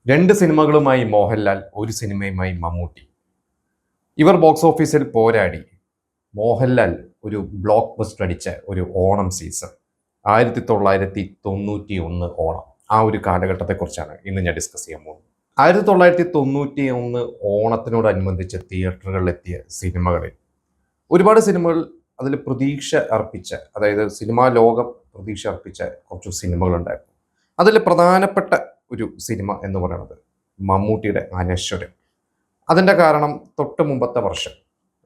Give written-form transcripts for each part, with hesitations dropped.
രണ്ട് സിനിമകളുമായി മോഹൻലാൽ, ഒരു സിനിമയുമായി മമ്മൂട്ടി. ഇവർ ബോക്സ് ഓഫീസിൽ പോരാടി. മോഹൻലാൽ ഒരു ബ്ലോക്ക് ബസ്റ്റർ അടിച്ച ഒരു ഓണം സീസൺ. 1991 ഓണം. ആ ഒരു കാലഘട്ടത്തെക്കുറിച്ചാണ് ഇന്ന് ഞാൻ ഡിസ്കസ് ചെയ്യാൻ പോകുന്നത്. 1991 ഓണത്തിനോടനുബന്ധിച്ച് തിയേറ്ററുകളിലെത്തിയ സിനിമകളിൽ ഒരുപാട് സിനിമകൾ അതിൽ പ്രതീക്ഷ അർപ്പിച്ച, അതായത് സിനിമാ ലോകം പ്രതീക്ഷ അർപ്പിച്ച കുറച്ച് സിനിമകളുണ്ടായിരുന്നു. അതിൽ പ്രധാനപ്പെട്ട ഒരു സിനിമ എന്ന് പറയുന്നത് മമ്മൂട്ടിയുടെ അനശ്വരൻ. അതിൻ്റെ കാരണം തൊട്ട് മുമ്പത്തെ വർഷം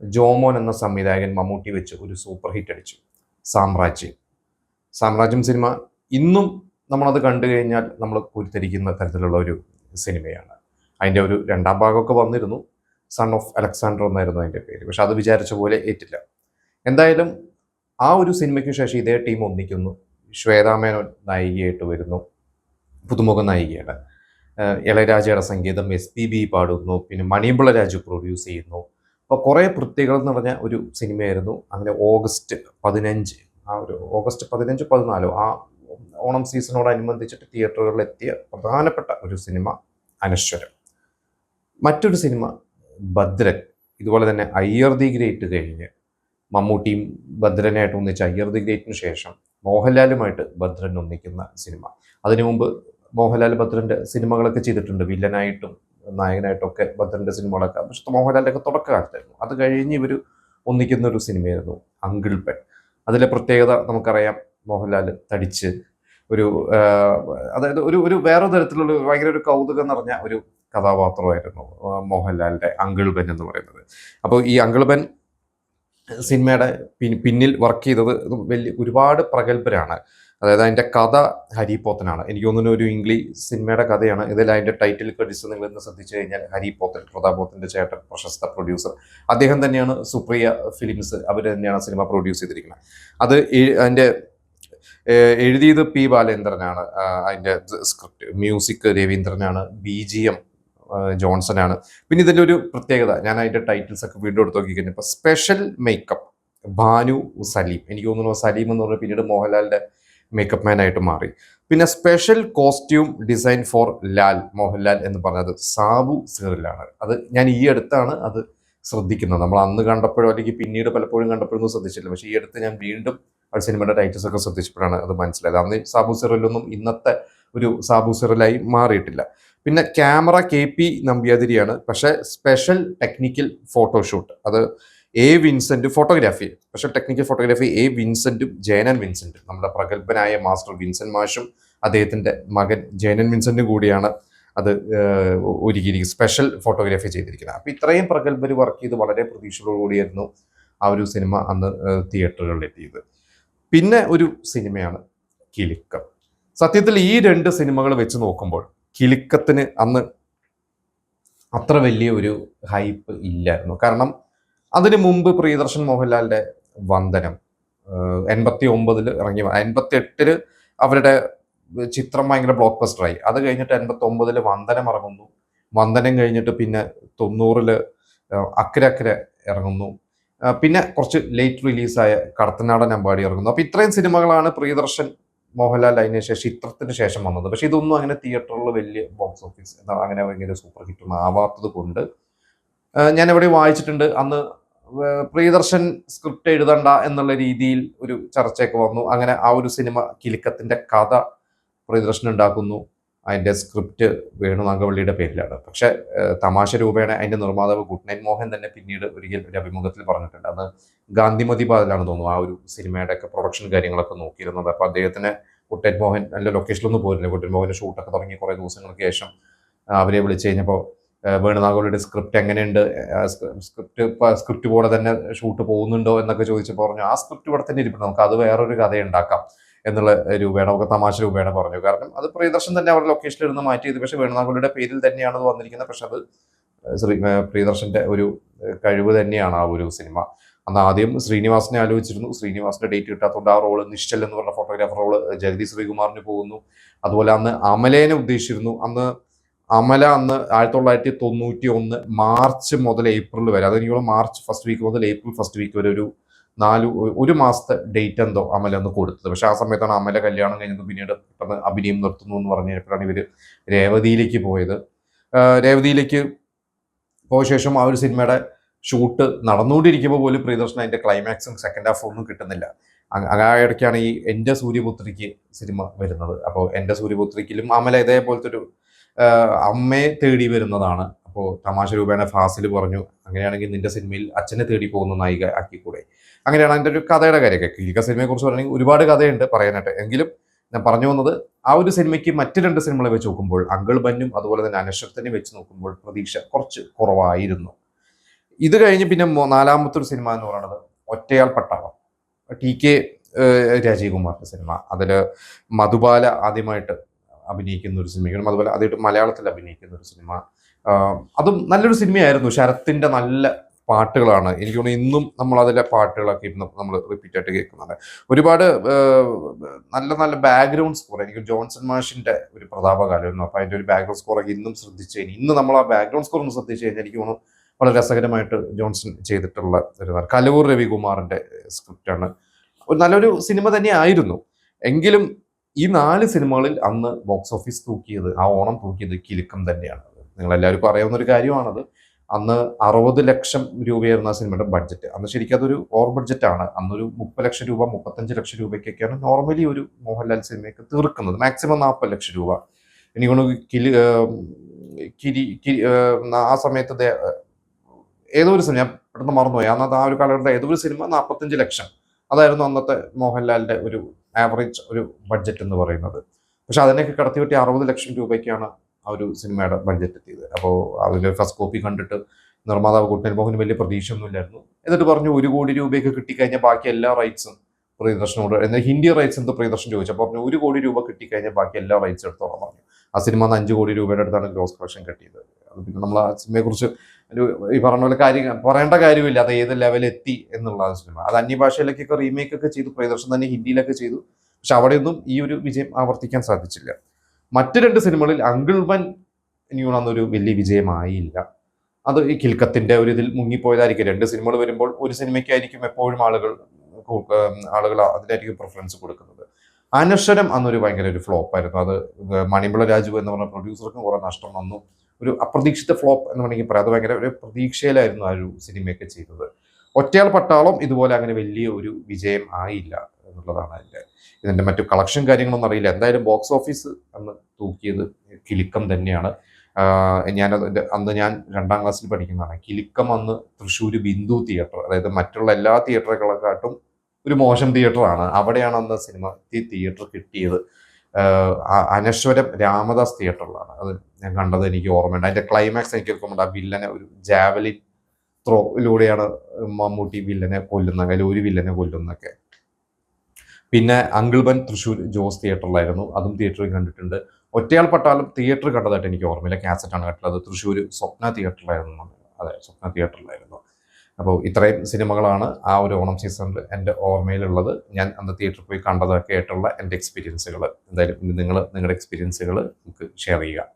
ജോമോൻ എന്ന സംവിധായകൻ മമ്മൂട്ടി വെച്ച് ഒരു സൂപ്പർ ഹിറ്റ് അടിച്ചു, സാമ്രാജ്യം. സാമ്രാജ്യം സിനിമ ഇന്നും നമ്മളത് കണ്ടു കഴിഞ്ഞാൽ നമ്മൾ കുരുത്തിരിക്കുന്ന തരത്തിലുള്ള ഒരു സിനിമയാണ്. അതിൻ്റെ ഒരു രണ്ടാം ഭാഗമൊക്കെ വന്നിരുന്നു, സൺ ഓഫ് അലക്സാണ്ടർ എന്നായിരുന്നു അതിൻ്റെ പേര്. പക്ഷെ അത് വിചാരിച്ച പോലെ ഏറ്റില്ല. എന്തായാലും ആ ഒരു സിനിമയ്ക്ക് ശേഷം ഇതേ ടീം ഒന്നിക്കുന്നു. ശ്വേതാമേനോൻ നായികയായിട്ട് വരുന്നു, പുതുമുഖ നായികയാണ്. ഇളയരാജയുടെ സംഗീതം, SPB പാടുന്നു, പിന്നെ മണിയമ്പിള്ള രാജു പ്രൊഡ്യൂസ് ചെയ്യുന്നു. അപ്പോൾ കുറേ പ്രത്യേകത എന്ന് പറഞ്ഞ ഒരു സിനിമയായിരുന്നു. അങ്ങനെ ഓഗസ്റ്റ് 15, ആ ഒരു ഓഗസ്റ്റ് 15, 14 ആ ഓണം സീസണോടനുബന്ധിച്ചിട്ട് തിയേറ്ററുകളിൽ എത്തിയ പ്രധാനപ്പെട്ട ഒരു സിനിമ അനശ്വരം. മറ്റൊരു സിനിമ ഭദ്രൻ. ഇതുപോലെ തന്നെ അയ്യർ ദി ഗ്രേറ്റ് കഴിഞ്ഞ് മമ്മൂട്ടിയും ഭദ്രനായിട്ട് ഒന്നിച്ച് അയ്യർ ദി ഗ്രേറ്റിന് ശേഷം മോഹൻലാലുമായിട്ട് ഭദ്രൻ ഒന്നിക്കുന്ന സിനിമ. അതിനു മുമ്പ് മോഹൻലാൽ ഭദ്രൻ്റെ സിനിമകളൊക്കെ ചെയ്തിട്ടുണ്ട്, വില്ലനായിട്ടും നായകനായിട്ടും ഒക്കെ ഭദ്രൻ്റെ സിനിമകളൊക്കെ. പക്ഷേ മോഹൻലാലിൻ്റെ ഒക്കെ തുടക്കകാലത്തായിരുന്നു. അത് കഴിഞ്ഞ് ഇവർ ഒന്നിക്കുന്ന ഒരു സിനിമയായിരുന്നു അങ്കിൾ പെൻ. അതിലെ പ്രത്യേകത നമുക്കറിയാം, മോഹൻലാൽ തടിച്ച് ഒരു അതായത് ഒരു ഒരു വേറെ തരത്തിലുള്ള ഭയങ്കര ഒരു കൗതുകം നിറഞ്ഞ ഒരു കഥാപാത്രമായിരുന്നു മോഹൻലാലിൻ്റെ അങ്കിൾ ബെൻ എന്ന് പറയുന്നത്. അപ്പോൾ ഈ അങ്കിൾ ബെൻ സിനിമയുടെ പിന്നിൽ വർക്ക് ചെയ്തത് ഒരുപാട് പ്രഗത്ഭരാണ്. അതായത് അതിൻ്റെ കഥ ഹരി പോത്തനാണ്. എനിക്ക് തോന്നുന്നു ഒരു ഇംഗ്ലീഷ് സിനിമയുടെ കഥയാണ്. ഇതിൽ അതിൻ്റെ ടൈറ്റിൽ ക്രെഡിറ്റ്സ് നിങ്ങൾ ഇന്ന് ശ്രദ്ധിച്ചു കഴിഞ്ഞാൽ ഹരി പോത്തൻ, പ്രതാപോത്തൻ്റെ ചേട്ടൻ, പ്രശസ്ത പ്രൊഡ്യൂസർ, അദ്ദേഹം തന്നെയാണ് സുപ്രിയ ഫിലിംസ്, അവർ തന്നെയാണ് സിനിമ പ്രൊഡ്യൂസ് ചെയ്തിരിക്കുന്നത്. അത് അതിൻ്റെ എഴുതിയത് P. ബാലേന്ദ്രനാണ്. അതിൻ്റെ സ്ക്രിപ്റ്റ്, മ്യൂസിക് രവീന്ദ്രനാണ്, BGM ജോൺസനാണ്. പിന്നെ ഇതിൻ്റെ ഒരു പ്രത്യേകത, ഞാൻ അതിൻ്റെ ടൈറ്റിൽസ് ഒക്കെ വീണ്ടും എടുത്ത് നോക്കി കഴിഞ്ഞപ്പോൾ സ്പെഷ്യൽ മേക്കപ്പ് ഭാനു സലീം. എനിക്ക് തോന്നുന്നു സലീം എന്ന് പറഞ്ഞാൽ പിന്നീട് മോഹൻലാലിൻ്റെ മേക്കപ്പ് മാനായിട്ട് മാറി. പിന്നെ special costume design for Lal Mohanlal എന്ന് പറഞ്ഞത് സാബു സിറിലാണ്. അത് ഞാൻ ഈ അടുത്താണ് അത് ശ്രദ്ധിക്കുന്നത്. നമ്മൾ അന്ന് കണ്ടപ്പോഴോ അല്ലെങ്കിൽ പിന്നീട് പലപ്പോഴും കണ്ടപ്പോഴൊന്നും ശ്രദ്ധിച്ചില്ല. പക്ഷേ ഈ അടുത്ത് ഞാൻ വീണ്ടും ആ സിനിമയുടെ ടൈറ്റിൽസ് ഒക്കെ ശ്രദ്ധിച്ചപ്പോഴാണ് അത് മനസ്സിലായത്. അന്ന് സാബു സിറിലൊന്നും ഇന്നത്തെ ഒരു സാബു സിറിലായി മാറിയിട്ടില്ല. പിന്നെ ക്യാമറ KP നമ്പ്യാതിരിയാണ്. പക്ഷേ സ്പെഷ്യൽ ടെക്നിക്കൽ ഫോട്ടോഷൂട്ട് അത് Vincent, photography, special technical photography വിൻസെന്റും ജയനൻ വിൻസെന്റും, നമ്മുടെ പ്രഗത്ഭനായ മാസ്റ്റർ വിൻസെന്റ് മാഷും അദ്ദേഹത്തിന്റെ മകൻ ജയനൻ വിൻസെന്റും കൂടിയാണ് അത് ഒരുക്കിയിരിക്കുന്നത്, സ്പെഷ്യൽ ഫോട്ടോഗ്രാഫി ചെയ്തിരിക്കുന്നത്. അപ്പോൾ ഇത്രയും പ്രഗത്ഭർ വർക്ക് ചെയ്ത് വളരെ പ്രതീക്ഷയോടുകൂടിയായിരുന്നു ആ ഒരു സിനിമ അന്ന് തിയേറ്ററുകളിൽ എത്തിയത്. പിന്നെ ഒരു സിനിമയാണ് കിലുക്കം. സത്യത്തിൽ ഈ രണ്ട് സിനിമകൾ വെച്ച് നോക്കുമ്പോൾ കിലുക്കത്തിന് അന്ന് അത്ര വലിയ ഒരു ഹൈപ്പ് ഇല്ലായിരുന്നു. കാരണം അതിന് മുമ്പ് പ്രിയദർശൻ മോഹൻലാലിന്റെ വന്ദനം 89 ഇറങ്ങി, 88 അവരുടെ ചിത്രം ഭയങ്കര ബ്ലോക്ക് ബസ്റ്ററായി. അത് കഴിഞ്ഞിട്ട് 89 വന്ദനം ഇറങ്ങുന്നു. വന്ദനം കഴിഞ്ഞിട്ട് പിന്നെ 90 അക്കരെ ഇറങ്ങുന്നു. പിന്നെ കുറച്ച് ലേറ്റ് റിലീസായ കടത്തനാടൻ അമ്പാടി ഇറങ്ങുന്നു. അപ്പോൾ ഇത്രയും സിനിമകളാണ് പ്രിയദർശൻ മോഹൻലാൽ അതിന് ശേഷം ചിത്രത്തിന് ശേഷം വന്നത്. പക്ഷെ ഇതൊന്നും അങ്ങനെ തിയേറ്ററിൽ വലിയ ബോക്സ് ഓഫീസ് അങ്ങനെ ഭയങ്കര സൂപ്പർ ഹിറ്റൊന്നും ആവാത്തത് കൊണ്ട് ഞാൻ എവിടെ വായിച്ചിട്ടുണ്ട്, അന്ന് പ്രിയദർശൻ സ്ക്രിപ്റ്റ് എഴുതണ്ട എന്നുള്ള രീതിയിൽ ഒരു ചർച്ചയൊക്കെ വന്നു. അങ്ങനെ ആ ഒരു സിനിമ കിലുക്കത്തിന്റെ കഥ പ്രിയദർശൻ ഉണ്ടാക്കുന്നു, അതിന്റെ സ്ക്രിപ്റ്റ് വേണു നാഗവള്ളിയുടെ പേരിലാണ്. പക്ഷെ തമാശ രൂപേണ അതിന്റെ നിർമ്മാതാവ് ഗുഡ് നൈറ്റ് മോഹൻ തന്നെ പിന്നീട് ഒരിക്കൽ ഒരു അഭിമുഖത്തിൽ പറഞ്ഞിട്ടുണ്ട്, അന്ന് ഗാന്ധിമതി പാതിലാണ് തോന്നുന്നു ആ ഒരു സിനിമയുടെ ഒക്കെ പ്രൊഡക്ഷൻ കാര്യങ്ങളൊക്കെ നോക്കിയിരുന്നത്. അപ്പൊ അദ്ദേഹത്തിന് ഗുഡ് നൈറ്റ് മോഹൻ നല്ല ലൊക്കേഷനിലൊന്നും പോയിരുന്നില്ല. ഗുഡ് നൈറ്റ് മോഹന്റെ ഷൂട്ടൊക്കെ തുടങ്ങി കുറേ ദിവസങ്ങൾക്ക് ശേഷം അവരെ വിളിച്ചു കഴിഞ്ഞപ്പോൾ വേണുനാഗവള്ളിയുടെ സ്ക്രിപ്റ്റ് എങ്ങനെയുണ്ട്, സ്ക്രിപ്റ്റ് പോലെ തന്നെ ഷൂട്ട് പോകുന്നുണ്ടോ എന്നൊക്കെ ചോദിച്ചപ്പോൾ പറഞ്ഞു, ആ സ്ക്രിപ്റ്റ് ഇവിടെ തന്നെ ഇരിപ്പുണ്ട്, നമുക്ക് അത് വേറൊരു കഥ ഉണ്ടാക്കാം എന്നുള്ള രൂപേണ ഒക്കെ തമാശ രൂപേണ പറഞ്ഞു. കാരണം അത് പ്രിയദർശൻ തന്നെ അവരുടെ ലൊക്കേഷനിൽ ഇരുന്ന് മാറ്റി ചെയ്തു. പക്ഷെ വേണുനാഗവള്ളിയുടെ പേരിൽ തന്നെയാണ് അത് വന്നിരിക്കുന്നത്. പക്ഷെ അത് പ്രിയദർശന്റെ ഒരു കഴിവ് തന്നെയാണ് ആ ഒരു സിനിമ. അന്ന് ആദ്യം ശ്രീനിവാസനെ ആലോചിച്ചിരുന്നു. ശ്രീനിവാസിന്റെ ഡേറ്റ് കിട്ടാത്തതുകൊണ്ട് ആ റോള് നിശ്ചൽ എന്ന് പറഞ്ഞ ഫോട്ടോഗ്രാഫർ റോള് ജഗതി ശ്രീകുമാറിന് പോകുന്നു. അതുപോലെ അന്ന് അമലേനെ ഉദ്ദേശിച്ചിരുന്നു. അമല അന്ന് 1991 മാർച്ച് മുതൽ ഏപ്രിൽ വരെ, അതെനിക്ക് മാർച്ച് ഫസ്റ്റ് വീക്ക് മുതൽ ഏപ്രിൽ ഫസ്റ്റ് വീക്ക് വരെ ഒരു ഒരു മാസത്തെ ഡേറ്റ് എന്തോ അമല ഒന്ന് കൊടുത്തത്. പക്ഷെ ആ സമയത്താണ് അമല കല്യാണം കഴിഞ്ഞത്. പിന്നീട് പെട്ടെന്ന് അഭിനയം നിർത്തുന്നു എന്ന് പറഞ്ഞപ്പോഴാണ് ഇവർ രേവതിയിലേക്ക് പോയത്. രേവതിയിലേക്ക് പോയ ശേഷം ആ ഒരു സിനിമയുടെ ഷൂട്ട് നടന്നുകൊണ്ടിരിക്കുമ്പോൾ പോലും പ്രിയദർശൻ അതിൻ്റെ ക്ലൈമാക്സും സെക്കൻഡ് ഹാഫും ഒന്നും കിട്ടുന്നില്ല. ആ ഇടയ്ക്കാണ് ഈ എൻ്റെ സൂര്യപുത്രിക്ക് സിനിമ വരുന്നത്. അപ്പോൾ എൻ്റെ സൂര്യപുത്രിക്കിലും അമല ഇതേപോലത്തെ ഒരു അമ്മയെ തേടി വരുന്നതാണ്. അപ്പോൾ തമാശ രൂപേണ ഫാസിൽ പറഞ്ഞു, അങ്ങനെയാണെങ്കിൽ നിന്റെ സിനിമയിൽ അച്ഛനെ തേടി പോകുന്ന നായിക ആക്കിക്കൂടെ. അങ്ങനെയാണ് അതിൻ്റെ ഒരു കഥയുടെ കാര്യമൊക്കെ. കിലിക്ക സിനിമയെക്കുറിച്ച് പറയുകയാണെങ്കിൽ ഒരുപാട് കഥയുണ്ട് പറയാനായിട്ട്. എങ്കിലും ഞാൻ പറഞ്ഞു വന്നത്, ആ ഒരു സിനിമയ്ക്ക് മറ്റ് 2 സിനിമകളെ വെച്ച് നോക്കുമ്പോൾ, അങ്കിൾ ബന്നും അതുപോലെ തന്നെ അനശ്വരത്തിനെ വെച്ച് നോക്കുമ്പോൾ പ്രതീക്ഷ കുറച്ച് കുറവായിരുന്നു. ഇത് കഴിഞ്ഞ് പിന്നെ 4-മത്തെ ഒരു സിനിമ എന്ന് പറയുന്നത് ഒറ്റയാൾ പട്ടാളം, TK രാജീവ്കുമാറിന്റെ സിനിമ. അതിൽ മധുബാല ആദ്യമായിട്ട് അഭിനയിക്കുന്ന ഒരു സിനിമയാണ്. മധുബാല ആദ്യമായിട്ട് മലയാളത്തിൽ അഭിനയിക്കുന്ന ഒരു സിനിമ. അതും നല്ലൊരു സിനിമയായിരുന്നു. ശരത്തിന്റെ നല്ല പാട്ടുകളാണ്. എനിക്ക് തോന്നുന്നു ഇന്നും നമ്മൾ അതിലെ പാട്ടുകളൊക്കെ ഇന്നും നമ്മൾ റിപ്പീറ്റ് ആയിട്ട് കേൾക്കുന്നുണ്ട്. ഒരുപാട് നല്ല നല്ല ബാക്ക്ഗ്രൗണ്ട് സ്കോർ. എനിക്ക് ജോൺസൺ മാഷിന്റെ ഒരു പ്രതാപകാലമായിരുന്നു. അപ്പോൾ അതിന്റെ ഒരു ബാക്ക്ഗ്രൗണ്ട് സ്കോറൊക്കെ ഇന്നും ശ്രദ്ധിച്ചു കഴിഞ്ഞാൽ, ഇന്ന് നമ്മൾ ആ ബാക്ക്ഗ്രൗണ്ട് സ്കോർ ഒന്ന് ശ്രദ്ധിച്ചു കഴിഞ്ഞാൽ എനിക്ക് തോന്നുന്നു വളരെ രസകരമായിട്ട് ജോൺസൺ ചെയ്തിട്ടുള്ള ഒരു കലവൂർ രവികുമാറിന്റെ സ്ക്രിപ്റ്റാണ്. ഒരു നല്ലൊരു സിനിമ തന്നെയായിരുന്നു. എങ്കിലും ഈ 4 സിനിമകളിൽ അന്ന് ബോക്സ് ഓഫീസ് തൂക്കിയത്, ആ ഓണം തൂക്കിയത് കിലുക്കം തന്നെയാണ്. നിങ്ങളെല്ലാവർക്കും അറിയാവുന്ന ഒരു കാര്യമാണത്. അന്ന് 60 ലക്ഷം രൂപയായിരുന്നു ആ സിനിമയുടെ ബഡ്ജറ്റ്. അന്ന് ശരിക്കും അതൊരു ഓവർ ബഡ്ജറ്റാണ്. അന്നൊരു 30 ലക്ഷം രൂപ 35 ലക്ഷം രൂപയ്ക്കൊക്കെയാണ് നോർമലി ഒരു മോഹൻലാൽ സിനിമയൊക്കെ തീർക്കുന്നത്. മാക്സിമം 40 ലക്ഷം രൂപ. എനിക്ക് തോന്നുന്നു ആ സമയത്ത് ഏതോ ഒരു സിനിമ, ഞാൻ പെട്ടെന്ന് മറന്നുപോയി, അന്നത്തെ ആ ഒരു കാലഘട്ടത്തിൽ ഏതോ ഒരു സിനിമ 45 ലക്ഷം, അതായിരുന്നു അന്നത്തെ മോഹൻലാലിന്റെ ഒരു ആവറേജ് ഒരു ബഡ്ജറ്റ് എന്ന് പറയുന്നത്. പക്ഷെ അതിനൊക്കെ കടത്തിവെട്ടി 60 ലക്ഷം രൂപയ്ക്കാണ് ആ ഒരു സിനിമയുടെ ബഡ്ജറ്റ് എത്തിയത്. അപ്പോൾ അതിൻ്റെ ഫസ്റ്റ് കോപ്പി കണ്ടിട്ട് നിർമ്മാതാവ് കുട്ടൻ മോഹന് വലിയ പ്രതീക്ഷയൊന്നുമില്ലായിരുന്നു. എന്നിട്ട് പറഞ്ഞു 1 കോടി രൂപയൊക്കെ കിട്ടിക്കഴിഞ്ഞാൽ ബാക്കി എല്ലാ റൈറ്റ്സും പ്രിയദർശനോട്, എന്നാൽ ഹിന്ദി റൈറ്റ്സ് എന്തോ പ്രിയദർശൻ ചോദിച്ചു. അപ്പോൾ പറഞ്ഞു 1 കോടി രൂപ കിട്ടിക്കഴിഞ്ഞാൽ ബാക്കി എല്ലാ റൈറ്റ്സും എടുത്തോളം പറഞ്ഞു. ആ സിനിമ 5 കോടി രൂപയുടെ അടുത്താണ് ഗ്രോസ് കളക്ഷൻ കിട്ടിയത്. അത് പിന്നെ നമ്മൾ ആ സിനിമയെക്കുറിച്ച് ഈ പറഞ്ഞ പോലെ പറയേണ്ട കാര്യമില്ല, അത് ഏത് ലെവലെത്തി എന്നുള്ള സിനിമ. അത് അന്യഭാഷയിലേക്കൊക്കെ റീമേക്ക് ഒക്കെ ചെയ്തു, പ്രിയദർശൻ തന്നെ ഹിന്ദിയിലൊക്കെ ചെയ്തു. പക്ഷെ അവിടെയൊന്നും ഈ ഒരു വിജയം ആവർത്തിക്കാൻ സാധിച്ചില്ല. മറ്റ് 2 സിനിമകളിൽ അങ്കിൾ ബൻ എനിക്ക് അന്നൊരു വലിയ വിജയമായില്ല. അത് ഈ കിൽക്കത്തിന്റെ ഒരു ഇതിൽ മുങ്ങിപ്പോയതായിരിക്കും. 2 സിനിമകൾ വരുമ്പോൾ ഒരു സിനിമയ്ക്കായിരിക്കും എപ്പോഴും ആളുകൾ അതിനായിരിക്കും പ്രിഫറൻസ് കൊടുക്കുന്നത്. അനശ്വരം അന്നൊരു ഭയങ്കര ഒരു ഫ്ലോപ്പായിരുന്നു. അത് മണിമ്പള രാജു എന്ന് പറഞ്ഞ പ്രൊഡ്യൂസർക്കും കുറെ നഷ്ടം വന്നു. ഒരു അപ്രതീക്ഷിത ഫ്ലോപ്പ് എന്ന് വേണമെങ്കിൽ പറയാം. അത് ഭയങ്കര ഒരു പ്രതീക്ഷയിലായിരുന്നു ആ ഒരു സിനിമയൊക്കെ ചെയ്തത്. ഒറ്റയാൾ പട്ടാളം ഇതുപോലെ അങ്ങനെ വലിയ ഒരു വിജയം ആയില്ല എന്നുള്ളതാണ് ഇതിന്റെ മറ്റു കളക്ഷൻ കാര്യങ്ങളൊന്നും അറിയില്ല. എന്തായാലും ബോക്സ് ഓഫീസ് അന്ന് തൂക്കിയത് കിലുക്കം തന്നെയാണ്. അന്ന് ഞാൻ 2ാം ക്ലാസ്സിൽ പഠിക്കുന്നതാണ്. കിലുക്കം അന്ന് തൃശ്ശൂർ ബിന്ദു തിയേറ്റർ, അതായത് മറ്റുള്ള എല്ലാ തിയേറ്ററുകളെക്കാട്ടും ഒരു മോശം തിയേറ്ററാണ്. അവിടെയാണ് അന്ന് സിനിമ തിയേറ്റർ കിട്ടിയത്. അനശ്വരം രാമദാസ് തിയേറ്ററിലാണ് അത് ഞാൻ കണ്ടത്. എനിക്ക് ഓർമ്മയുണ്ട്. അതിന്റെ ക്ലൈമാക്സ് എനിക്ക് ഓർമ്മയുണ്ട്. ആ വില്ലനെ ഒരു ജാവലിൻ ത്രോയിലൂടെയാണ് മമ്മൂട്ടി വില്ലനെ കൊല്ലുന്നത്, അതിൽ ഒരു വില്ലനെ കൊല്ലുന്നൊക്കെ. പിന്നെ അങ്കിൾ ബൻ തൃശ്ശൂർ ജോസ് തിയേറ്ററിലായിരുന്നു, അതും തിയേറ്ററിൽ കണ്ടിട്ടുണ്ട്. ഒറ്റയാൾ പട്ടാളം തിയേറ്റർ കണ്ടതായിട്ട് എനിക്ക് ഓർമ്മയില്ല, കാസറ്റാണ് കണ്ടത്. തൃശ്ശൂർ സ്വപ്ന തിയേറ്ററിലായിരുന്നു. അതെ, സ്വപ്ന തിയേറ്ററിലായിരുന്നു. അപ്പോൾ ഇത്രയും സിനിമകളാണ് ആ ഒരു ഓണം സീസണിൽ എൻ്റെ ഓർമ്മയിലുള്ളത്. ഞാൻ അന്ന് തിയേറ്ററിൽ പോയി കണ്ടതൊക്കെ ആയിട്ടുള്ള എൻ്റെ എക്സ്പീരിയൻസുകൾ. എന്തായാലും നിങ്ങളുടെ എക്സ്പീരിയൻസുകൾ നമുക്ക് ഷെയർ ചെയ്യുക.